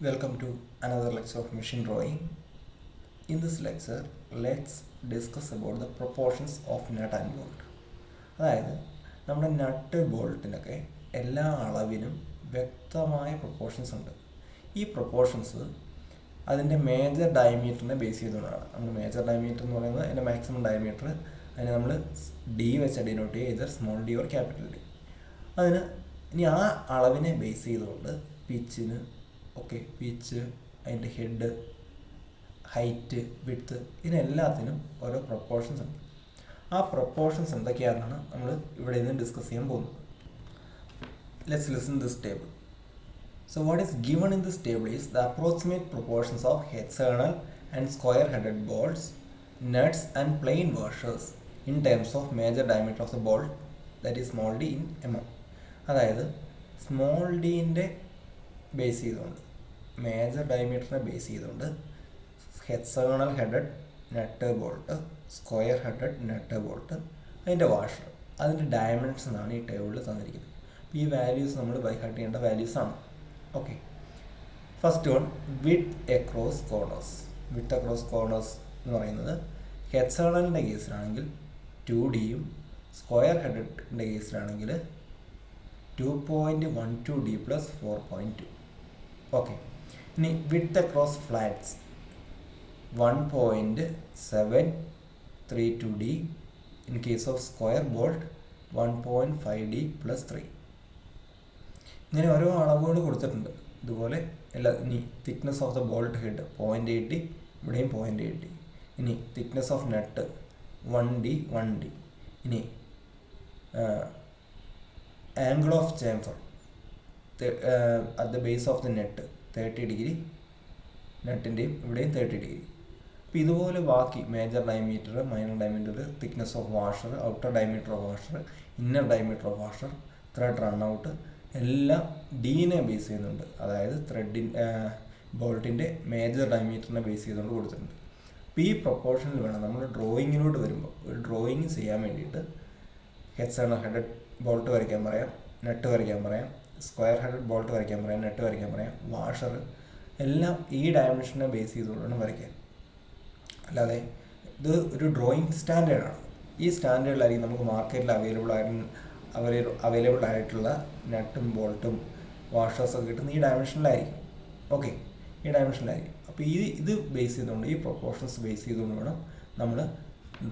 Welcome to another lecture of machine drawing. In this lecture, let's discuss about the proportions of nut and bolt. അതായത് നമ്മുടെ നട്ട് ബോൾട്ടിനൊക്കെ എല്ലാ അളവിനും വ്യക്തമായ proportions ഉണ്ട്. ഈ proportions അതിൻ്റെ മേജർ ഡയമീറ്ററിനെ ബേസ് ചെയ്തുകൊണ്ടാണ്. നമ്മൾ മേജർ ഡയമീറ്റർ എന്ന് പറയുന്നത് അതിൻ്റെ മാക്സിമം ഡയമീറ്റർ, അതിനെ നമ്മൾ ഡി വെച്ച് ഡിനോട്ട് ചെയ്യുക, either small D or capital D. അതിന് ഇനി ആ അളവിനെ ബേസ് ചെയ്തുകൊണ്ട് പിച്ചിന് പിച്ച്, അതിൻ്റെ ഹെഡ്, ഹൈറ്റ്, വിഡ്ത്ത്, ഇതിനെല്ലാത്തിനും ഓരോ പ്രൊപ്പോർഷൻസ് ഉണ്ട്. ആ പ്രൊപ്പോർഷൻസ് എന്തൊക്കെയാണെന്നാണ് നമ്മൾ ഇവിടെ നിന്ന് ഡിസ്കസ് ചെയ്യാൻ പോകുന്നത്. Let's listen this table. So what is given in this table is the approximate proportions of hexagonal and square headed bolts, nuts and plain washers in terms of major diameter of the bolt, that is small d in mm. അതായത് small ഡിൻ്റെ base ചെയ്തുകൊണ്ട് major ഡയമീറ്ററിനെ base ചെയ്തുകൊണ്ട് hexagonal headed nut bolt, square headed nut bolt, അതിൻ്റെ washer, അതിൻ്റെ dimensions ആണ് ഈ ടേബിളിൽ തന്നിരിക്കുന്നത്. ഈ വാല്യൂസ് നമ്മൾ ബൈ ഹാർട്ട് ചെയ്യേണ്ട വാല്യൂസ് ആണ്. Okay, first one width across corners. Width across corners എന്ന് പറയുന്നത് ഹെക്സഗണലിൻ്റെ കേസിലാണെങ്കിൽ 2D-യും സ്ക്വയർ ഹെഡഡിൻ്റെ കേസിലാണെങ്കിൽ 2.12 D plus 4.2. ഓക്കെ, ഇനി width across flats 1.732 D. In case of square bolt 1.5 D plus 3. ഇങ്ങനെ ഓരോ അളവുകൾ കൊടുത്തിട്ടുണ്ട്. ഇതുപോലെ എല്ലാ ഇനി thickness of the bolt head 0.8 D, ഇവിടെയും 0.8 D. ഇനി തിക്നെസ് ഓഫ് നട്ട് 1D. ഇനി angle of chamfer at the base of the net 30 degree, നട്ടിൻ്റെയും ഇവിടെയും 30 degree. അപ്പോൾ ഇതുപോലെ ബാക്കി major diameter, minor diameter, thickness of washer, outer diameter of washer, inner diameter of washer, thread run out എല്ലാം ഡീനെ base ചെയ്യുന്നുണ്ട്. അതായത് ബോൾട്ടിൻ്റെ major ഡയമീറ്ററിനെ base ചെയ്തുകൊണ്ട് കൊടുത്തിട്ടുണ്ട്. അപ്പോൾ ഈ പ്രൊപ്പോർഷനിൽ വേണം നമ്മൾ ഡ്രോയിങ്ങിലോട്ട് വരുമ്പോൾ ഒരു ഡ്രോയിങ് ചെയ്യാൻ വേണ്ടിയിട്ട് ഹെക്സഗണൽ ഹെഡഡ് ബോൾട്ട് വരയ്ക്കാൻ പറയാം, നട്ട് വരയ്ക്കാൻ പറയാം, സ്ക്വയർ ഹെഡഡ് ബോൾട്ട് വരയ്ക്കാൻ പറയാം, നട്ട് വരയ്ക്കാൻ പറയാം, വാഷർ എല്ലാം ഈ ഡയമെൻഷനെ ബേസ് ചെയ്തുകൊണ്ടാണ് വരയ്ക്കാൻ. അല്ലാതെ ഇത് ഒരു ഡ്രോയിങ് സ്റ്റാൻഡേർഡാണ്. ഈ സ്റ്റാൻഡേർഡിലായിരിക്കും നമുക്ക് മാർക്കറ്റിൽ അവൈലബിൾ ആയിട്ടുള്ള നട്ടും ബോൾട്ടും വാഷേഴ്സൊക്കെ കിട്ടുന്ന ഈ ഡയമെൻഷനിലായിരിക്കും. ഓക്കെ, ഈ ഡയമെൻഷനിലായിരിക്കും. അപ്പോൾ ഇത് ബേസ് ചെയ്തുകൊണ്ട്, ഈ പ്രൊപ്പോർഷൻസ് ബേസ് ചെയ്തുകൊണ്ട് വേണം നമ്മൾ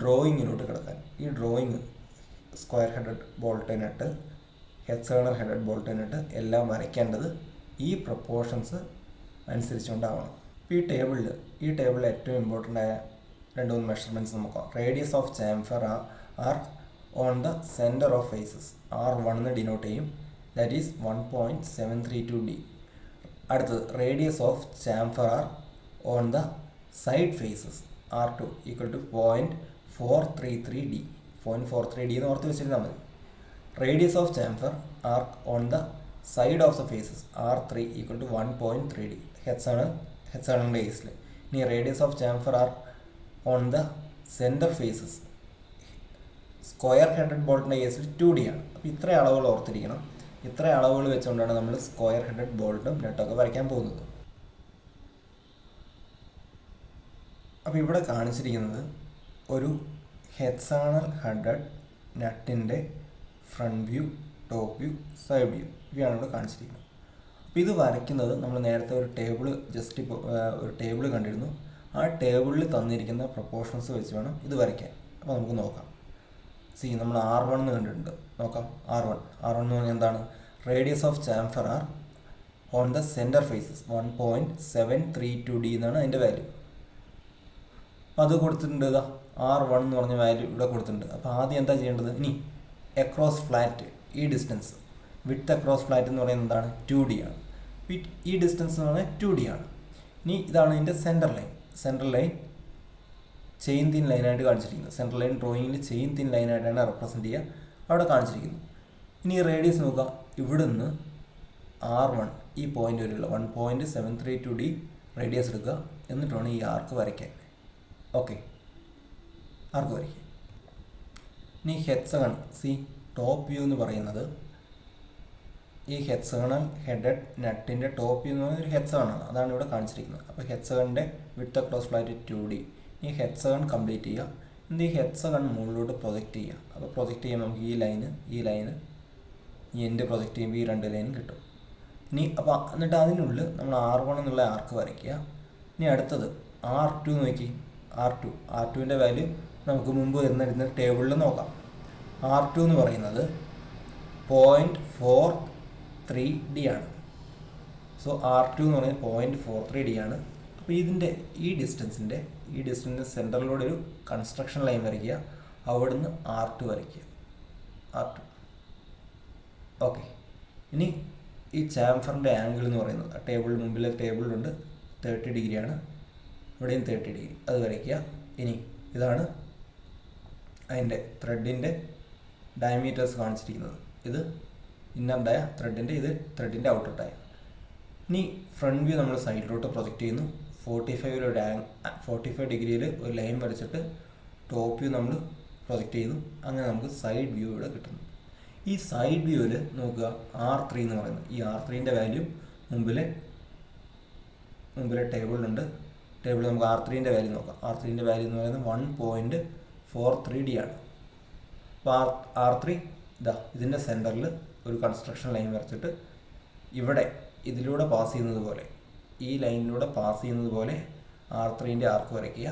ഡ്രോയിങ്ങിലോട്ട് കിടക്കാൻ. ഈ ഡ്രോയിങ് സ്ക്വയർ ഹെഡഡ് ബോൾട്ട് നട്ട്, ഹെക്സഗണൽ ഹെഡഡ് ബോൾട്ട് നട്ട് എല്ലാം വരയ്ക്കേണ്ടത് ഈ പ്രൊപ്പോർഷൻസ് അനുസരിച്ചുകൊണ്ടാവണം. അപ്പോൾ ഈ ടേബിളിൽ ഏറ്റവും ഇമ്പോർട്ടൻ്റ് ആയ 2-3 മെഷർമെൻറ്റ്സ് നോക്കാം. Radius of chamfer R on the centre of faces R1 എന്ന് ഡിനോട്ട് ചെയ്യും, ദാറ്റ് ഈസ് 1.732 D. അടുത്തത് radius of chamfer R on the side faces R2 equal to 0.433 D. 0.43 D എന്ന് ഓർത്ത് വെച്ചിരുന്നാൽ മതി. Radius of chamfer R on the side of the faces R3 equal to 1.3 D. ഹെക്സഗണലിൻ്റെ കേസിൽ. ഇനി radius of chamfer R on the centre faces square headed ബോൾട്ടിൻ്റെ കേസിൽ 2D ആണ്. അപ്പോൾ ഇത്ര അളവുകൾ ഓർത്തിരിക്കണം. ഇത്ര അളവുകൾ വെച്ചുകൊണ്ടാണ് നമ്മൾ സ്ക്വയർ ഹെഡഡ് ബോൾട്ടും നട്ടൊക്കെ വരയ്ക്കാൻ പോകുന്നത്. അപ്പോൾ ഇവിടെ കാണിച്ചിരിക്കുന്നത് ഒരു ഹെക്സഗണൽ ഹെഡഡ് നട്ടിൻ്റെ front view, top view, side view, ഇവയാണ് ഇവിടെ കാണിച്ചിരിക്കുന്നത്. അപ്പോൾ ഇത് വരയ്ക്കുന്നത് നമ്മൾ നേരത്തെ ഒരു ടേബിൾ കണ്ടിരുന്നു. ആ ടേബിളിൽ തന്നിരിക്കുന്ന പ്രൊപ്പോർഷൻസ് വെച്ച് വേണം ഇത് വരയ്ക്കാൻ. അപ്പോൾ നമുക്ക് നോക്കാം. നമ്മൾ R1 എന്ന് കണ്ടിട്ടുണ്ട്. നോക്കാം. R1 എന്ന് പറഞ്ഞാൽ എന്താണ്? Radius of chamfer R on the centre faces 1.732 D എന്നാണ് അതിൻ്റെ വാല്യൂ. അപ്പോൾ അത് കൊടുത്തിട്ടുണ്ട്. ഇതാ R1 എന്ന് പറഞ്ഞ വാല്യൂ ഇവിടെ കൊടുത്തിട്ടുണ്ട്. അപ്പോൾ ആദ്യം എന്താ ചെയ്യേണ്ടത്? ഇനി അക്രോസ് ഫ്ലാറ്റ്, ഈ ഡിസ്റ്റൻസ് വിഡ്ത്ത് അക്രോസ് ഫ്ലാറ്റ് എന്ന് പറയുന്നത് എന്താണ്? 2D ആണ്. ഈ ഡിസ്റ്റൻസ് എന്ന് പറഞ്ഞാൽ 2D ആണ്. ഇനി ഇതാണ് ഇതിൻ്റെ സെൻറ്റർ ലൈൻ ചെയിൻ തിൻ ലൈനായിട്ട് കാണിച്ചിരിക്കുന്നത്. സെൻട്രൽ ലൈൻ ഡ്രോയിങ്ങിൽ ചെയിൻ തിൻ ലൈനായിട്ടാണ് റെപ്രസെൻറ്റ് ചെയ്യുക, അവിടെ കാണിച്ചിരിക്കുന്നു. ഇനി റേഡിയസ് നോക്കുക. ഇവിടുന്ന് R1 ഈ പോയിൻ്റ് വരെയുള്ള 1.732 D റേഡിയസ് എടുക്കുക. എന്നിട്ട് വേണം ഈ ആർക്ക് വരയ്ക്കാൻ. ഓക്കെ, ആർക്ക് വരയ്ക്കാൻ. ഇനി ഹെക്സഗൺ ടോപ്പ് വ്യൂ എന്ന് പറയുന്നത് ഈ ഹെക്സഗണൽ ഹെഡഡ് നട്ടിൻ്റെ ടോപ്പ് എന്ന് പറയുന്നത് ഒരു ഹെക്സഗണാണ്, അതാണ് ഇവിടെ കാണിച്ചിരിക്കുന്നത്. അപ്പോൾ ഹെക്സഗണിൻ്റെ വിഡ്ത്ത് അക്രോസ് ഫ്ലാറ്റ് 2D. ഈ ഹെക്സഗൺ കംപ്ലീറ്റ് ചെയ്യുക, എന്നിട്ട് ഈ ഹെക്സഗൺ മുകളിലോട്ട് പ്രൊജക്റ്റ് ചെയ്യുക. അപ്പോൾ പ്രൊജക്റ്റ് ചെയ്യുമ്പോൾ നമുക്ക് ഈ ലൈന് ഈ എൻഡ് പ്രൊജക്റ്റ് ചെയ്യുമ്പോൾ ഈ 2 ലൈനും കിട്ടും. ഇനി അപ്പോൾ എന്നിട്ട് അതിനുള്ളിൽ നമ്മൾ R1 എന്നുള്ള ആർക്ക് വരയ്ക്കുക. ഇനി അടുത്തത് R2 നോക്കി. R2ൻ്റെ വാല്യൂ നമുക്ക് മുമ്പ് വരുന്ന ടേബിളിൽ നോക്കാം. R2 എന്ന് പറയുന്നത് 0.43D ആണ്. സോ R2 എന്ന് പറയുന്നത് 0.43D ആണ്. അപ്പോൾ ഈ ഡിസ്റ്റൻസിൻ്റെ സെൻറ്ററിലൂടെ ഒരു കൺസ്ട്രക്ഷൻ ലൈൻ വരയ്ക്കുക. അവിടുന്ന് R2 വരയ്ക്കുക. R2 okay. ഇനി ഈ ചാംഫറിൻ്റെ ആംഗിൾ എന്ന് പറയുന്നത് മുമ്പിലെ ടേബിളിലുണ്ട് 30 ഡിഗ്രിയാണ്. ഇവിടെയും 30 ഡിഗ്രി, അത് വരയ്ക്കുക. ഇനി ഇതാണ് അതിൻ്റെ ത്രെഡിൻ്റെ ഡയമീറ്റേഴ്സ് കാണിച്ചിരിക്കുന്നത്. ഇത് ഇന്നർ ഡയ ത്രെഡിൻ്റെ, ഇത് ത്രെഡിൻ്റെ ഔട്ടർ ഡയ. ഇനി ഫ്രണ്ട് വ്യൂ നമ്മൾ സൈഡിലോട്ട് പ്രൊജക്റ്റ് ചെയ്യുന്നു. 45 ഡിഗ്രിയിൽ ഒരു ലൈൻ വരച്ചിട്ട് ടോപ്പ് വ്യൂ നമ്മൾ പ്രൊജക്റ്റ് ചെയ്യുന്നു. അങ്ങനെ നമുക്ക് സൈഡ് വ്യൂ ഇവിടെ കിട്ടുന്നു. ഈ സൈഡ് വ്യൂവിൽ നോക്കുക, R3 എന്ന് പറയുന്നത്, ഈ R3ൻ്റെ വാല്യൂ മുമ്പിലെ ടേബിളിലുണ്ട്. നമുക്ക് R3ൻ്റെ വാല്യൂ നോക്കാം. R3ൻ്റെ വാല്യൂ എന്ന് പറയുന്നത് 1.43D ആണ്. അപ്പോൾ R3 ഇതിൻ്റെ സെൻറ്ററിൽ ഒരു കൺസ്ട്രക്ഷൻ ലൈൻ വരച്ചിട്ട് ഇതിലൂടെ പാസ് ചെയ്യുന്നത് പോലെ, ഈ ലൈനിലൂടെ പാസ് ചെയ്യുന്നത് പോലെ R3ൻ്റെ ആർക്ക് വരയ്ക്കുക.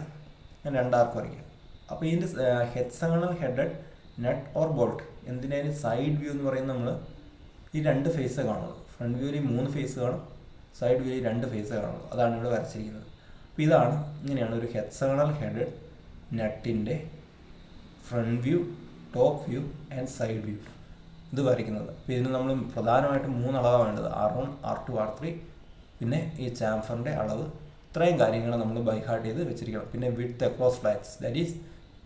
ഞാൻ 2 ആർക്ക് വരയ്ക്കുക. അപ്പോൾ ഇതിൻ്റെ hexagonal headed nut or bolt എന്തിനായാലും സൈഡ് വ്യൂ എന്ന് പറയുന്നത് നമ്മൾ ഈ 2 ഫേസ് കാണുള്ളൂ. ഫ്രണ്ട് വ്യൂവിൽ 3 ഫേസ് കാണും, സൈഡ് വ്യൂവിൽ 2 ഫേസ് കാണുള്ളൂ. അതാണ് ഇവിടെ വരച്ചിരിക്കുന്നത്. അപ്പോൾ ഇങ്ങനെയാണ് ഒരു ഹെക്സഗണൽ ഹെഡഡ് നട്ടിൻ്റെ front view, top view and side view ഇത് വരയ്ക്കുന്നത്. അപ്പോൾ ഇതിന് നമ്മൾ പ്രധാനമായിട്ടും 3 അളവാണ് വേണ്ടത്: R1, R2, R3. പിന്നെ ഈ ചാംഫറിൻ്റെ അളവ്. ഇത്രയും കാര്യങ്ങൾ നമ്മൾ ബൈ ഹാർട്ട് ചെയ്ത് വെച്ചിരിക്കണം. പിന്നെ width across flats, that is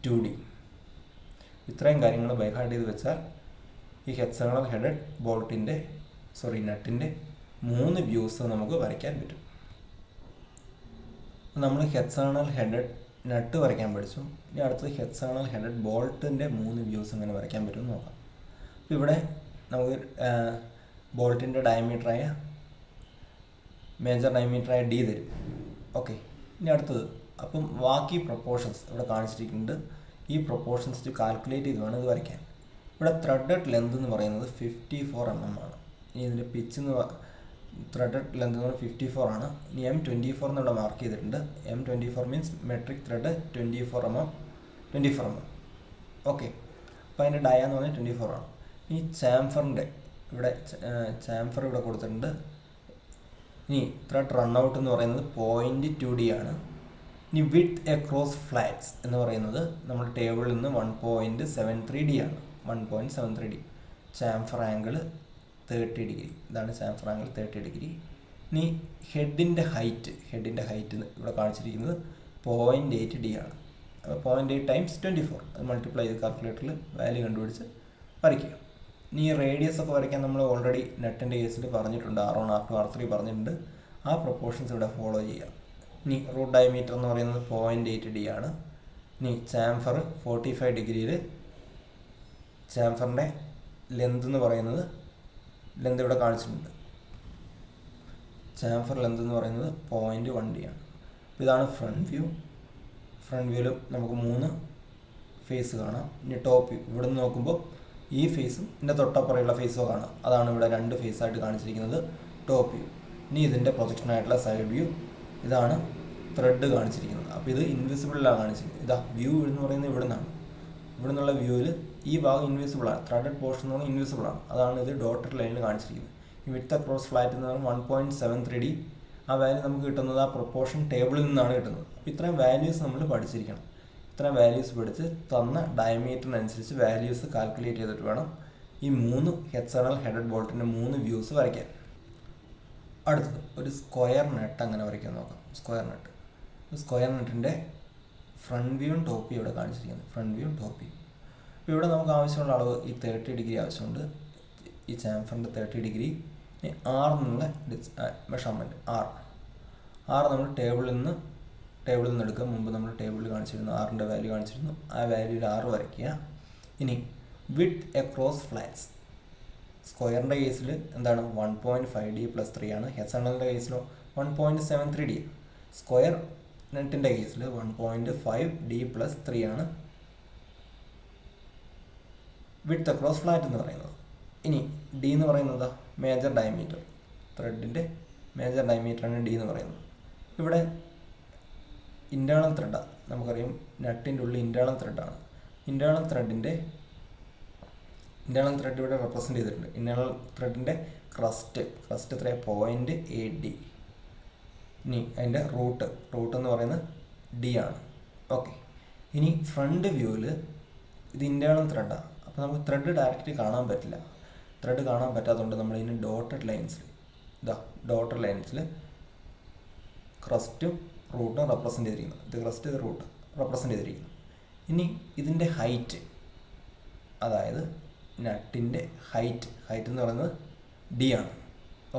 2D. ഇത്രയും കാര്യങ്ങൾ ബൈ ഹാർട്ട് ചെയ്ത് വെച്ചാൽ ഈ ഹെക്സഗണൽ ഹെഡഡ് നട്ടിൻ്റെ 3 വ്യൂസ് നമുക്ക് വരയ്ക്കാൻ പറ്റും. നമ്മൾ ഹെക്സഗണൽ ഹെഡഡ് നട്ട് വരയ്ക്കാൻ പഠിച്ചു. ഇനി അടുത്തത് ഹെക്സഗണൽ ഹെഡഡ് ബോൾട്ടിൻ്റെ 3 വ്യൂസ് എങ്ങനെ വരയ്ക്കാൻ പറ്റുമെന്ന് നോക്കാം. അപ്പോൾ ഇവിടെ നമുക്ക് ബോൾട്ടിൻ്റെ മേജർ ഡയമീറ്ററായ D തരും. ഓക്കെ. ഇനി അടുത്തത്, അപ്പം ബാക്കി പ്രൊപ്പോർഷൻസ് ഇവിടെ കാണിച്ചിരിക്കുന്നുണ്ട്. ഈ പ്രൊപ്പോർഷൻസ് കാൽക്കുലേറ്റ് ചെയ്ത് വേണം ഇത് വരയ്ക്കാൻ. ഇവിടെ ത്രെഡഡ് ലെന്ത് എന്ന് പറയുന്നത് 54 mm ആണ്. ഇനി ഇതിൻ്റെ ത്രെഡഡ് ലെന്ത് എന്ന് പറയുന്നത് 54 ആണ്. ഇനി M24 എന്ന് ഇവിടെ മാർക്ക് ചെയ്തിട്ടുണ്ട്. M24 means metric thread 24 mm. Okay. അപ്പോൾ അതിൻ്റെ ഡയ എന്ന് പറഞ്ഞാൽ 24 ആണ്. ഈ ചാംഫറിൻ്റെ ചാംഫർ ഇവിടെ കൊടുത്തിട്ടുണ്ട്. ഇനി ത്രെഡ് റൺ ഔട്ട് എന്ന് പറയുന്നത് 0.2D ആണ്. ഇനി വിഡ്ത്ത് അക്രോസ് ഫ്ലാറ്റ്സ് എന്ന് പറയുന്നത് നമ്മുടെ ടേബിളിൽ നിന്ന് 1.73D ആണ്. 1.73D. Chamfer angle 30 degree. ഇതാണ് ചാംഫർ ആംഗിൾ 30 ഡിഗ്രി. ഇനി ഹെഡിൻ്റെ ഹൈറ്റ് ഇവിടെ കാണിച്ചിരിക്കുന്നത് 0.8D ആണ്. 0.8 × 24 അത് മൾട്ടിപ്ലൈ ചെയ്ത് കാൽക്കുലേറ്ററിൽ വാല്യൂ കണ്ടുപിടിച്ച് വരയ്ക്കുക. ഇനി ഈ റേഡിയസ് ഒക്കെ വരയ്ക്കാൻ നമ്മൾ ഓൾറെഡി നെറ്റിൻ്റെ കേസിൽ പറഞ്ഞിട്ടുണ്ട്. R1, R2, R3 പറഞ്ഞിട്ടുണ്ട്. ആ പ്രൊപ്പോർഷൻസ് ഇവിടെ ഫോളോ ചെയ്യുക. ഇനി റൂട്ട് ഡയമീറ്റർ എന്ന് പറയുന്നത് 0.8D ആണ്. ഇനി ചാംഫർ 45 ഡിഗ്രിയിൽ ചാംഫറിൻ്റെ ലെന്ത് എന്ന് പറയുന്നത് ഇവിടെ കാണിച്ചിട്ടുണ്ട്. ചാംഫർ ലെന്ത് എന്ന് പറയുന്നത് 0.1D ആണ്. അപ്പോൾ ഇതാണ് ഫ്രണ്ട് വ്യൂ. ഫ്രണ്ട് വ്യൂവിൽ നമുക്ക് 3 ഫേസ് കാണാം. ഇനി ടോപ്പ് വ്യൂ ഇവിടെ നിന്ന് നോക്കുമ്പോൾ ഈ ഫേസും ഇതിൻ്റെ തൊട്ടപ്പുറയുള്ള ഫേസോ കാണാം. അതാണ് ഇവിടെ 2 ഫേസായിട്ട് കാണിച്ചിരിക്കുന്നത്, ടോപ്പ് വ്യൂ. ഇനി ഇതിൻ്റെ പ്രൊജക്ഷനായിട്ടുള്ള സൈഡ് വ്യൂ. ഇതാണ് ത്രെഡ് കാണിച്ചിരിക്കുന്നത്. അപ്പോൾ ഇത് ഇൻവിസിബിളിലാണ് കാണിച്ചിരിക്കുന്നത്. വ്യൂ എന്ന് പറയുന്നത് ഇവിടെ നിന്നുള്ള വ്യൂവിൽ ഈ ഭാഗം ഇൻവിസിബിളാണ്. ത്രെഡഡ് പോർഷൻ എന്ന് പറഞ്ഞാൽ ഇൻവിസിബിളാണ്. അതാണ് ഇത് ഡോട്ടഡ് ലൈനിൽ കാണിച്ചിരിക്കുന്നത്. ഈ വിഡ്ത്ത് അക്രോസ് ഫ്ലാറ്റ് എന്ന് പറഞ്ഞാൽ 1.73D. ആ വാല്യൂ നമുക്ക് കിട്ടുന്നത് ആ പ്രൊപ്പോർഷൻ ടേബിളിൽ നിന്നാണ് കിട്ടുന്നത്. അപ്പോൾ ഇത്രയും വാല്യൂസ് നമ്മൾ പഠിച്ചിരിക്കണം. ഇത്രയും വാല്യൂസ് പഠിച്ച് തന്ന ഡയമീറ്ററിനനുസരിച്ച് വാല്യൂസ് കാൽക്കുലേറ്റ് ചെയ്തിട്ട് വേണം ഈ 3 ഹെക്സഗണൽ ഹെഡഡ് ബോൾട്ടിൻ്റെ 3 വ്യൂസ് വരയ്ക്കാൻ. അടുത്തത് ഒരു സ്ക്വയർ നെട്ട് അങ്ങനെ വരയ്ക്കാൻ നോക്കാം. സ്ക്വയർ നെട്ടിൻ്റെ ഫ്രണ്ട് വ്യൂവും ടോപ്പ് വ്യൂ ഇവിടെ കാണിച്ചിരിക്കുന്നത്. അപ്പോൾ ഇവിടെ നമുക്ക് ആവശ്യമുള്ള അളവ് ഈ 30 ഡിഗ്രി ആവശ്യമുണ്ട്. ഈ ചാംഫറിൻ്റെ 30 ഡിഗ്രി. ഇനി R എന്നുള്ള മെഷർമെൻറ്റ് R നമ്മൾ ടേബിളിൽ നിന്ന് എടുക്കുക. മുമ്പ് നമ്മൾ ടേബിളിൽ കാണിച്ചിരുന്നു, R-ൻ്റെ വാല്യൂ കാണിച്ചിരുന്നു. ആ വാല്യൂയിൽ R വരയ്ക്കുക. ഇനി വിഡ്ത്ത് അക്രോസ് ഫ്ലാറ്റ്സ് സ്ക്വയറിൻ്റെ കേസിൽ എന്താണ് 1.5D + 3 ആണ്. ഹെക്സാഗണലിൻ്റെ കേസിലോ 1.73D. സ്ക്വയർ നെറ്റിൻ്റെ കേസിൽ 1.5D + 3 ആണ് വിഡ്ത്ത് അക്രോസ് ഫ്ലാറ്റ് എന്ന് പറയുന്നത്. ഇനി ഡി എന്ന് പറയുന്നത് മേജർ ഡയമീറ്റർ, ത്രെഡിൻ്റെ മേജർ ഡയമീറ്ററാണ് ഡി എന്ന് പറയുന്നത്. ഇവിടെ ഇൻറ്റേർണൽ ത്രെഡാണ്, നമുക്കറിയാം നട്ടിൻ്റെ ഉള്ളിൽ ഇൻറ്റേർണൽ ത്രെഡാണ്. ഇൻറ്റേർണൽ ത്രെഡ് ഇവിടെ റെപ്രസെൻ്റ് ചെയ്തിട്ടുണ്ട്. ഇൻറ്റേർണൽ ത്രെഡിൻ്റെ ക്രസ്റ്റ് എത്രയാണ് 0.8D. ഇനി അതിൻ്റെ റൂട്ട് എന്ന് പറയുന്നത് ഡി ആണ്. ഓക്കെ, ഇനി ഫ്രണ്ട് വ്യൂവിൽ ഇത് ഇൻറ്റേർണൽ ത്രെഡാണ്. അപ്പോൾ നമുക്ക് ത്രെഡ് ഡയറക്റ്റ് കാണാൻ പറ്റില്ല. ത്രെഡ് കാണാൻ പറ്റാത്തതുകൊണ്ട് നമ്മൾ ഇതിന് ഡോട്ടഡ് ലൈൻസിൽ ക്രസ്റ്റും റൂട്ടും റെപ്രസെൻ്റ് ചെയ്തിരിക്കുന്നു. ഇത് ക്രസ്റ്റ്, ഇത് റൂട്ട് റെപ്രസെൻ്റ് ചെയ്തിരിക്കുന്നു. ഇനി ഇതിൻ്റെ ഹൈറ്റ്, അതായത് നട്ടിൻ്റെ ഹൈറ്റ് എന്ന് പറയുന്നത് ഡി ആണ്.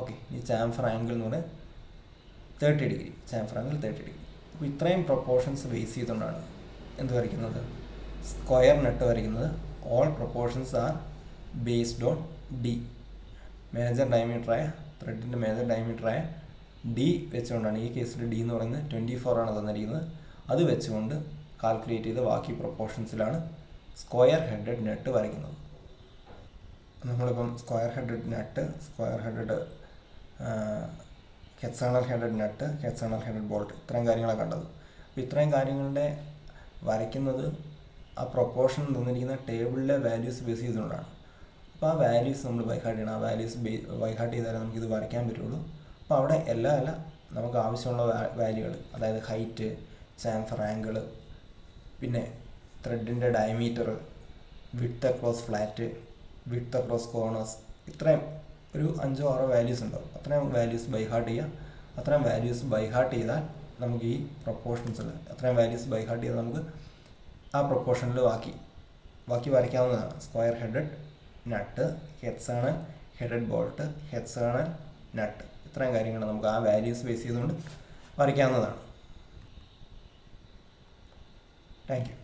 ഓക്കെ, ഈ ചാംഫർ ആംഗിൾ എന്ന് പറയുന്നത് 30°. Chamfer angle 30°. അപ്പോൾ ഇത്രയും പ്രൊപ്പോർഷൻസ് ബേസ് ചെയ്തുകൊണ്ടാണ് എന്ത് വരയ്ക്കുന്നത്, സ്ക്വയർ നെട്ട് വരയ്ക്കുന്നത്. All proportions are based on D. Major ഡയമീറ്ററായ ത്രെഡിൻ്റെ മേജർ ഡയമീറ്ററായ ഡി വെച്ചുകൊണ്ടാണ്, ഈ കേസിൽ ഡി എന്ന് പറയുന്നത് 24 ആണ് തന്നിരിക്കുന്നത്. അത് വെച്ചുകൊണ്ട് കാൽക്കുലേറ്റ് ചെയ്ത് ബാക്കി പ്രൊപ്പോർഷൻസിലാണ് സ്ക്വയർ ഹെഡഡ് നെട്ട് വരയ്ക്കുന്നത്. നമ്മളിപ്പം സ്ക്വയർ ഹെഡഡ് ഹെക്സാഗണൽ ഹെഡഡ് നട്ട്, ഹെക്സാഗണൽ ഹെഡഡ് ബോൾട്ട്, ഇത്രയും കാര്യങ്ങളാണ് കണ്ടത്. അപ്പോൾ ഇത്രയും കാര്യങ്ങളുടെ വരയ്ക്കുന്നത് ആ പ്രൊപ്പോർഷൻ തന്നിരിക്കുന്ന ടേബിളിലെ വാല്യൂസ് ബേസ് ചെയ്തുകൊണ്ടാണ്. അപ്പോൾ ആ വാല്യൂസ് നമ്മൾ ബൈഹാർട്ട് ചെയ്യണം. ആ വാല്യൂസ് ബൈഹാർട്ട് ചെയ്താലേ നമുക്കിത് വരയ്ക്കാൻ പറ്റുള്ളൂ. അപ്പോൾ അവിടെ അല്ല നമുക്ക് ആവശ്യമുള്ള വാല്യൂകൾ, അതായത് ഹൈറ്റ്, ചാംഫർ ആംഗിൾ, പിന്നെ ത്രെഡിൻ്റെ diameter, width across flat, width across corners, ഇത്രയും ഒരു 5-6 വാല്യൂസ് ഉണ്ടാവും. അത്രയും വാല്യൂസ് ബൈഹാർട്ട് ചെയ്യുക. അത്രയും വാല്യൂസ് ബൈഹാർട്ട് ചെയ്താൽ നമുക്ക് ഈ പ്രൊപ്പോർഷൻസിൽ നമുക്ക് ആ പ്രൊപ്പോർഷനിൽ ബാക്കി വരയ്ക്കാവുന്നതാണ്. സ്ക്വയർ ഹെഡഡ് നട്ട്, ഹെക്സാഗണൽ ഹെഡഡ് ബോൾട്ട്, ഹെക്സാഗണൽ നട്ട്, ഇത്രയും കാര്യങ്ങൾ നമുക്ക് ആ വാല്യൂസ് ബേസ് ചെയ്തുകൊണ്ട് വരയ്ക്കാവുന്നതാണ്. Thank you.